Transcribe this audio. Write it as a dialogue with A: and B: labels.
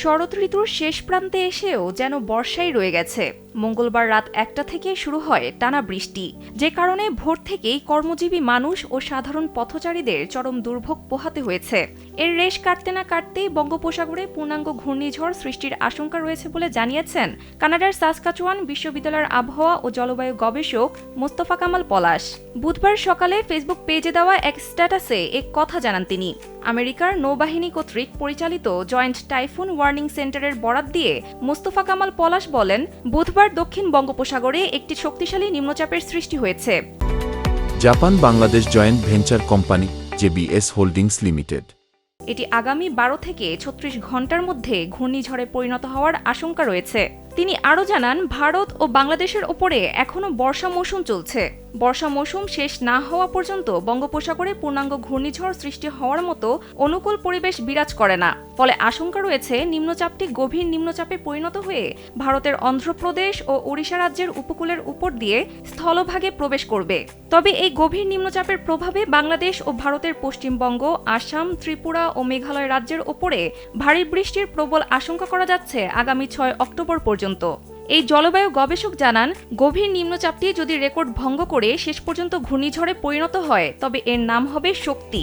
A: শরৎ ঋতুর শেষ প্রান্তে এসেও যেন বর্ষাই রয়ে গেছে। মঙ্গলবার রাত ১টা থেকে শুরু হয় টানা বৃষ্টি, যে কারণে ভোর থেকেই কর্মজীবী মানুষ ও সাধারণ পথচারীদের চরম দুর্ভোগ পোহাতে হয়েছে। এর রেশ কাটতে না কাটতেই বঙ্গোপসাগরে পূর্ণাঙ্গ ঘূর্ণিঝড় সৃষ্টির আশঙ্কা রয়েছে বলে জানিয়েছেন কানাডার সাসকাচুয়ান বিশ্ববিদ্যালয়ের আবহাওয়া ও জলবায়ু গবেষক মোস্তফা কামাল পলাশ। বুধবার সকালে ফেসবুক পেজে দেওয়া এক স্ট্যাটাসে এক কথা জানান তিনি। আমেরিকার নৌবাহিনী কর্তৃক পরিচালিত জয়েন্ট টাইফুন ওয়ার্নিং সেন্টারের বরাত দিয়ে মোস্তফা কামাল পলাশ বলেন, বুধবার দক্ষিণ বঙ্গোপসাগরে একটি শক্তিশালী নিম্নচাপের সৃষ্টি হয়েছে।
B: Japan Bangladesh joint venture company JBS holdings limited.
A: এটি আগামী ১২ থেকে ৩৬ ঘন্টার মধ্যে ঘূর্ণিঝড়ে পরিণত হওয়ার আশঙ্কা রয়েছে। তিনি আরও জানান, ভারত ও বাংলাদেশের ওপরে এখনও বর্ষা মৌসুম চলছে। বর্ষা মৌসুম শেষ না হওয়া পর্যন্ত বঙ্গোপসাগরে পূর্ণাঙ্গ ঘূর্ণিঝড় সৃষ্টি হওয়ার মতো অনুকূল পরিবেশ বিরাজ করে না। ফলে আশঙ্কা রয়েছে নিম্নচাপটি গভীর নিম্নচাপে পরিণত হয়ে ভারতের অন্ধ্রপ্রদেশ ও ওড়িশা রাজ্যের উপকূলের উপর দিয়ে স্থলভাগে প্রবেশ করবে। তবে এই গভীর নিম্নচাপের প্রভাবে বাংলাদেশ ও ভারতের পশ্চিমবঙ্গ, আসাম, ত্রিপুরা ও মেঘালয় রাজ্যের ওপরে ভারী বৃষ্টির প্রবল আশঙ্কা করা যাচ্ছে আগামী ৬ অক্টোবর পর্যন্ত। এই জলবায়ু গবেষক জানান, গভীর নিম্নচাপটি যদি রেকর্ড ভঙ্গ করে শেষ পর্যন্ত ঘূর্ণিঝড়ে পরিণত হয় তবে এর নাম হবে শক্তি।